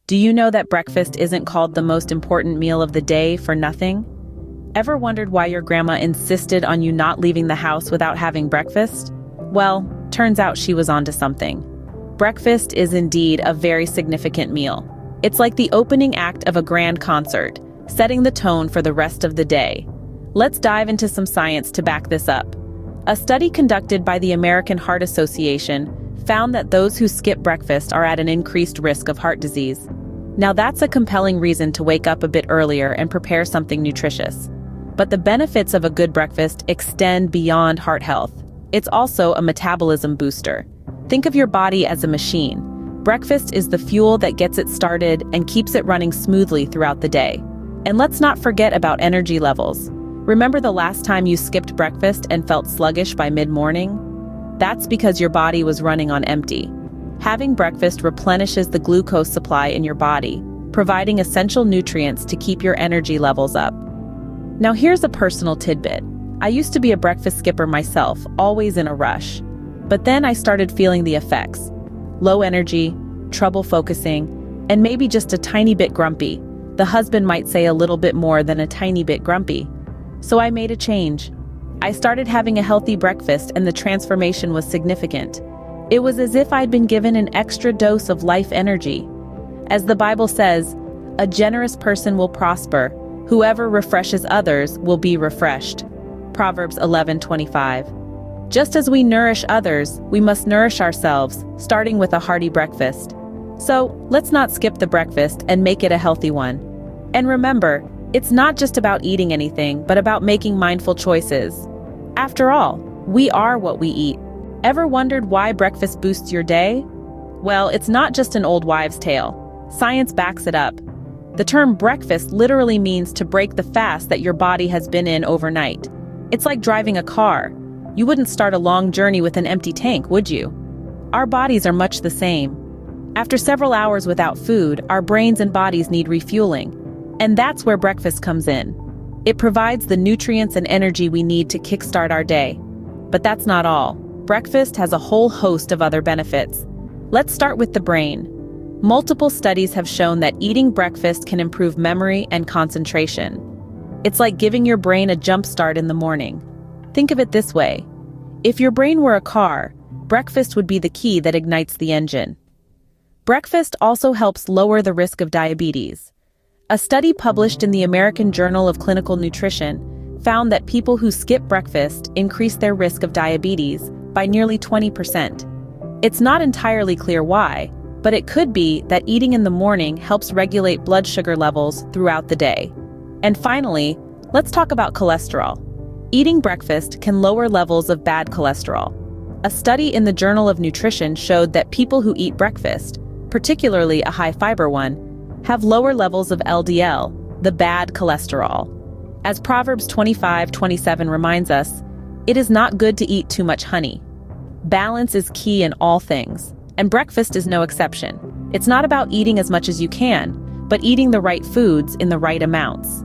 Do you know that breakfast isn't called the most important meal of the day for nothing? Ever wondered why your grandma insisted on you not leaving the house without having breakfast? Well, turns out she was onto something. Breakfast is indeed a very significant meal. It's like the opening act of a grand concert, setting the tone for the rest of the day. Let's dive into some science to back this up. A study conducted by the American Heart Association found that those who skip breakfast are at an increased risk of heart disease. Now that's a compelling reason to wake up a bit earlier and prepare something nutritious. But the benefits of a good breakfast extend beyond heart health. It's also a metabolism booster. Think of your body as a machine. Breakfast is the fuel that gets it started and keeps it running smoothly throughout the day. And let's not forget about energy levels. Remember the last time you skipped breakfast and felt sluggish by mid-morning? That's because your body was running on empty. Having breakfast replenishes the glucose supply in your body, providing essential nutrients to keep your energy levels up. Now here's a personal tidbit. I used to be a breakfast skipper myself, always in a rush. But then I started feeling the effects. Low energy, trouble focusing, and maybe just a tiny bit grumpy. The husband might say a little bit more than a tiny bit grumpy. So I made a change. I started having a healthy breakfast and the transformation was significant. It was as if I'd been given an extra dose of life energy. As the Bible says, a generous person will prosper. Whoever refreshes others will be refreshed. Proverbs 11:25. Just as we nourish others, we must nourish ourselves, starting with a hearty breakfast. So, let's not skip the breakfast and make it a healthy one. And remember, it's not just about eating anything, but about making mindful choices. After all, we are what we eat. Ever wondered why breakfast boosts your day? Well, it's not just an old wives' tale. Science backs it up. The term breakfast literally means to break the fast that your body has been in overnight. It's like driving a car. You wouldn't start a long journey with an empty tank, would you? Our bodies are much the same. After several hours without food, our brains and bodies need refueling. And that's where breakfast comes in. It provides the nutrients and energy we need to kickstart our day. But that's not all. Breakfast has a whole host of other benefits. Let's start with the brain. Multiple studies have shown that eating breakfast can improve memory and concentration. It's like giving your brain a jump start in the morning. Think of it this way. If your brain were a car, breakfast would be the key that ignites the engine. Breakfast also helps lower the risk of diabetes. A study published in the American Journal of Clinical Nutrition found that people who skip breakfast increase their risk of diabetes by nearly 20%. It's not entirely clear why, but it could be that eating in the morning helps regulate blood sugar levels throughout the day. And finally, let's talk about cholesterol. Eating breakfast can lower levels of bad cholesterol. A study in the Journal of Nutrition showed that people who eat breakfast, particularly a high-fiber one, have lower levels of LDL, the bad cholesterol. As Proverbs 25:27 reminds us, it is not good to eat too much honey. Balance is key in all things, and breakfast is no exception. It's not about eating as much as you can, but eating the right foods in the right amounts.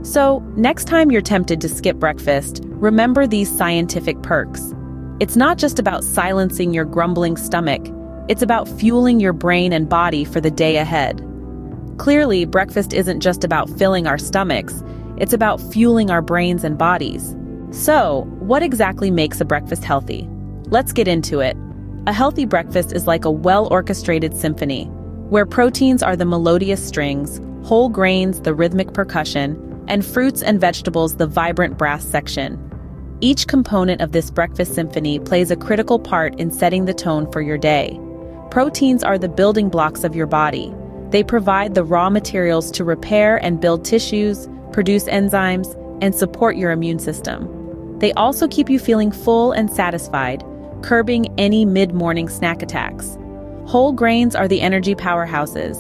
So, next time you're tempted to skip breakfast, remember these scientific perks. It's not just about silencing your grumbling stomach, it's about fueling your brain and body for the day ahead. Clearly, breakfast isn't just about filling our stomachs, it's about fueling our brains and bodies. So, what exactly makes a breakfast healthy? Let's get into it. A healthy breakfast is like a well-orchestrated symphony, where proteins are the melodious strings, whole grains the rhythmic percussion, and fruits and vegetables the vibrant brass section. Each component of this breakfast symphony plays a critical part in setting the tone for your day. Proteins are the building blocks of your body. They provide the raw materials to repair and build tissues, produce enzymes, and support your immune system. They also keep you feeling full and satisfied, curbing any mid-morning snack attacks. Whole grains are the energy powerhouses.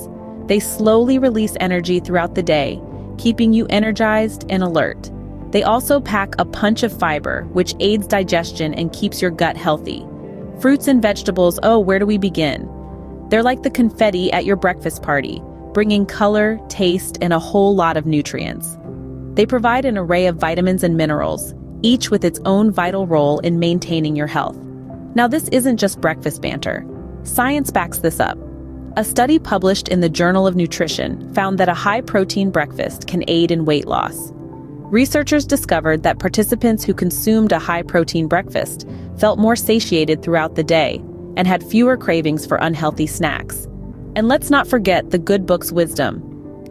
They slowly release energy throughout the day, keeping you energized and alert. They also pack a punch of fiber, which aids digestion and keeps your gut healthy. Fruits and vegetables, oh, where do we begin? They're like the confetti at your breakfast party, bringing color, taste, and a whole lot of nutrients. They provide an array of vitamins and minerals, each with its own vital role in maintaining your health. Now, this isn't just breakfast banter. Science backs this up. A study published in the Journal of Nutrition found that a high-protein breakfast can aid in weight loss. Researchers discovered that participants who consumed a high-protein breakfast felt more satiated throughout the day and had fewer cravings for unhealthy snacks. And let's not forget the good book's wisdom.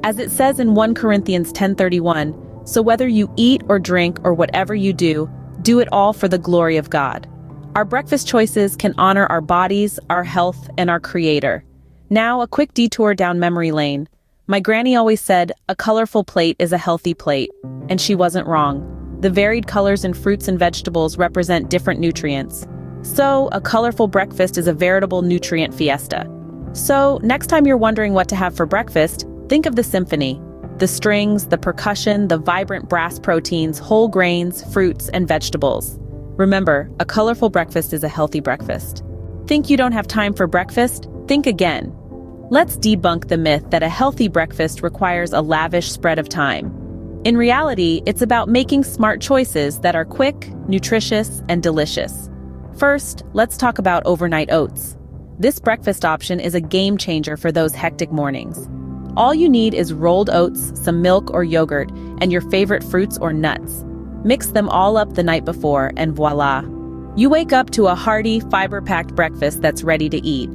As it says in 1 Corinthians 10:31, "So whether you eat or drink or whatever you do it all for the glory of God." Our breakfast choices can honor our bodies, our health, and our Creator. Now, a quick detour down memory lane. My granny always said, "A colorful plate is a healthy plate," and she wasn't wrong. The varied colors in fruits and vegetables represent different nutrients. So, a colorful breakfast is a veritable nutrient fiesta. So, next time you're wondering what to have for breakfast, think of the symphony. The strings, the percussion, the vibrant brass proteins, whole grains, fruits, and vegetables. Remember, a colorful breakfast is a healthy breakfast. Think you don't have time for breakfast? Think again. Let's debunk the myth that a healthy breakfast requires a lavish spread of time. In reality, it's about making smart choices that are quick, nutritious, and delicious. First, let's talk about overnight oats. This breakfast option is a game changer for those hectic mornings. All you need is rolled oats, some milk or yogurt, and your favorite fruits or nuts. Mix them all up the night before, and voila! You wake up to a hearty, fiber-packed breakfast that's ready to eat.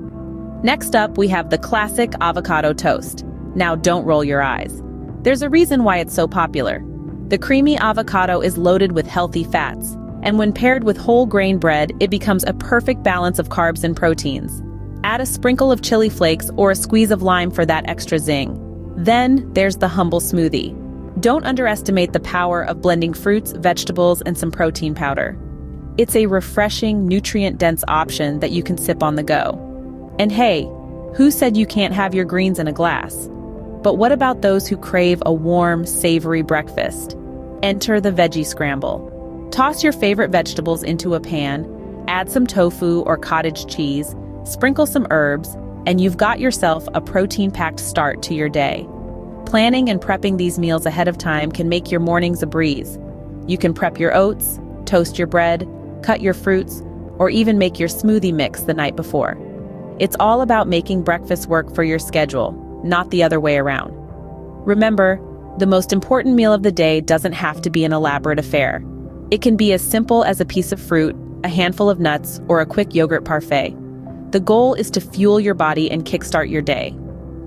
Next up, we have the classic avocado toast. Now don't roll your eyes. There's a reason why it's so popular. The creamy avocado is loaded with healthy fats, and when paired with whole grain bread, it becomes a perfect balance of carbs and proteins. Add a sprinkle of chili flakes or a squeeze of lime for that extra zing. Then there's the humble smoothie. Don't underestimate the power of blending fruits, vegetables, and some protein powder. It's a refreshing, nutrient-dense option that you can sip on the go. And hey, who said you can't have your greens in a glass? But what about those who crave a warm, savory breakfast? Enter the veggie scramble. Toss your favorite vegetables into a pan, add some tofu or cottage cheese, sprinkle some herbs, and you've got yourself a protein-packed start to your day. Planning and prepping these meals ahead of time can make your mornings a breeze. You can prep your oats, toast your bread, cut your fruits, or even make your smoothie mix the night before. It's all about making breakfast work for your schedule, not the other way around. Remember, the most important meal of the day doesn't have to be an elaborate affair. It can be as simple as a piece of fruit, a handful of nuts, or a quick yogurt parfait. The goal is to fuel your body and kickstart your day.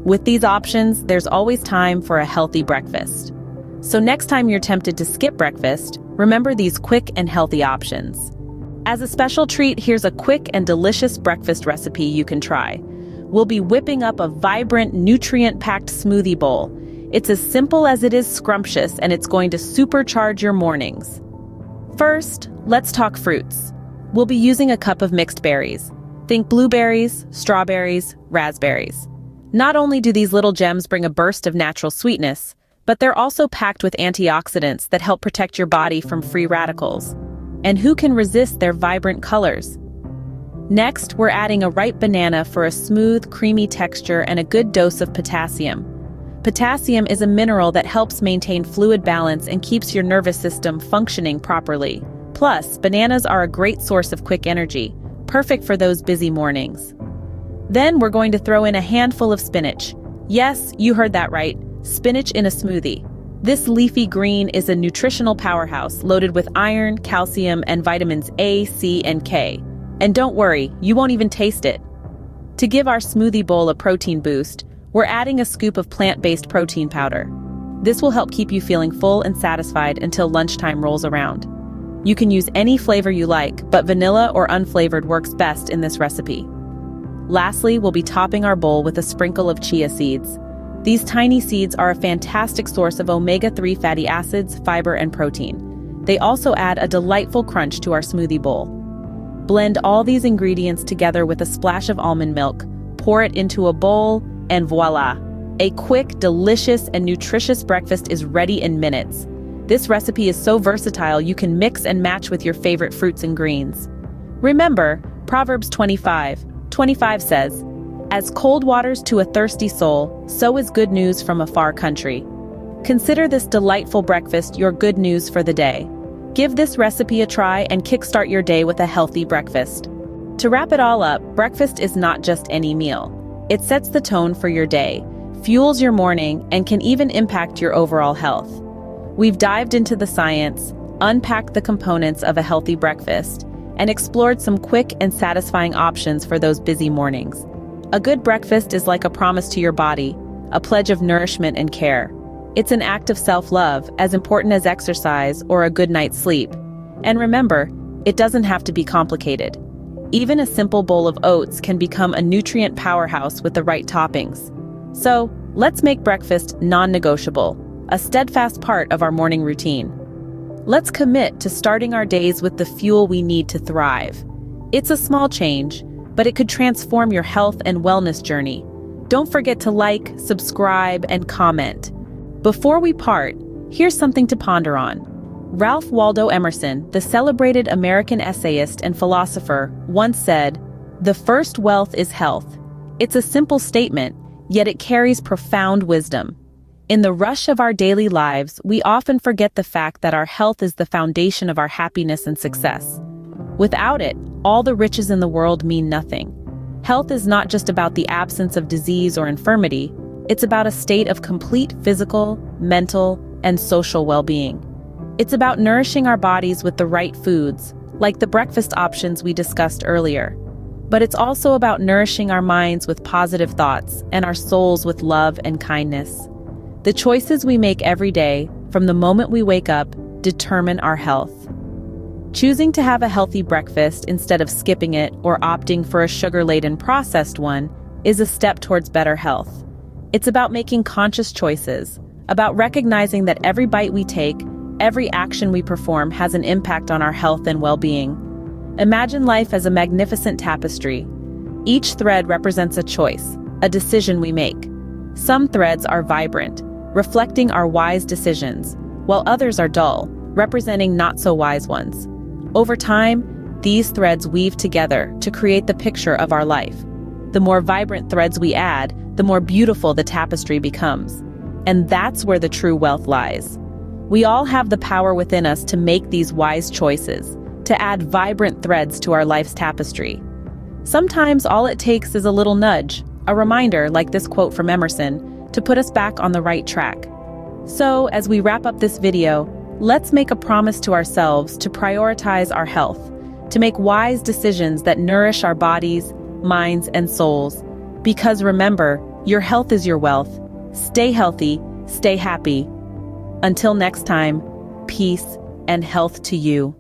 With these options, there's always time for a healthy breakfast. So next time you're tempted to skip breakfast, remember these quick and healthy options. As a special treat, here's a quick and delicious breakfast recipe you can try. We'll be whipping up a vibrant, nutrient-packed smoothie bowl. It's as simple as it is scrumptious, and it's going to supercharge your mornings. First, let's talk fruits. We'll be using a cup of mixed berries. Think blueberries, strawberries, raspberries. Not only do these little gems bring a burst of natural sweetness, but they're also packed with antioxidants that help protect your body from free radicals. And who can resist their vibrant colors? Next, we're adding a ripe banana for a smooth, creamy texture and a good dose of potassium. Potassium is a mineral that helps maintain fluid balance and keeps your nervous system functioning properly. Plus, bananas are a great source of quick energy, perfect for those busy mornings. Then we're going to throw in a handful of spinach. Yes, you heard that right, spinach in a smoothie. This leafy green is a nutritional powerhouse loaded with iron, calcium, and vitamins A, C, and K. And don't worry, you won't even taste it. To give our smoothie bowl a protein boost, we're adding a scoop of plant-based protein powder. This will help keep you feeling full and satisfied until lunchtime rolls around. You can use any flavor you like, but vanilla or unflavored works best in this recipe. Lastly, we'll be topping our bowl with a sprinkle of chia seeds. These tiny seeds are a fantastic source of omega-3 fatty acids, fiber, and protein. They also add a delightful crunch to our smoothie bowl. Blend all these ingredients together with a splash of almond milk, pour it into a bowl, and voila! A quick, delicious, and nutritious breakfast is ready in minutes. This recipe is so versatile you can mix and match with your favorite fruits and greens. Remember, Proverbs 25:25 says, "As cold waters to a thirsty soul, so is good news from a far country." Consider this delightful breakfast your good news for the day. Give this recipe a try and kickstart your day with a healthy breakfast. To wrap it all up, breakfast is not just any meal. It sets the tone for your day, fuels your morning, and can even impact your overall health. We've dived into the science, unpacked the components of a healthy breakfast, and explored some quick and satisfying options for those busy mornings. A good breakfast is like a promise to your body, a pledge of nourishment and care. It's an act of self-love, as important as exercise or a good night's sleep. And remember, it doesn't have to be complicated. Even a simple bowl of oats can become a nutrient powerhouse with the right toppings. So, let's make breakfast non-negotiable, a steadfast part of our morning routine. Let's commit to starting our days with the fuel we need to thrive. It's a small change, but it could transform your health and wellness journey. Don't forget to like, subscribe, and comment. Before we part, here's something to ponder on. Ralph Waldo Emerson, the celebrated American essayist and philosopher, once said, "The first wealth is health." It's a simple statement, yet it carries profound wisdom. In the rush of our daily lives, we often forget the fact that our health is the foundation of our happiness and success. Without it, all the riches in the world mean nothing. Health is not just about the absence of disease or infirmity, it's about a state of complete physical, mental, and social well-being. It's about nourishing our bodies with the right foods, like the breakfast options we discussed earlier. But it's also about nourishing our minds with positive thoughts and our souls with love and kindness. The choices we make every day, from the moment we wake up, determine our health. Choosing to have a healthy breakfast instead of skipping it or opting for a sugar-laden processed one is a step towards better health. It's about making conscious choices, about recognizing that every bite we take, every action we perform has an impact on our health and well-being. Imagine life as a magnificent tapestry. Each thread represents a choice, a decision we make. Some threads are vibrant, reflecting our wise decisions, while others are dull, representing not-so-wise ones. Over time, these threads weave together to create the picture of our life. The more vibrant threads we add, the more beautiful the tapestry becomes. And that's where the true wealth lies. We all have the power within us to make these wise choices, to add vibrant threads to our life's tapestry. Sometimes all it takes is a little nudge, a reminder, like this quote from Emerson, to put us back on the right track. So, as we wrap up this video, let's make a promise to ourselves to prioritize our health, to make wise decisions that nourish our bodies, minds, and souls. Because remember, your health is your wealth. Stay healthy, stay happy. Until next time, peace and health to you.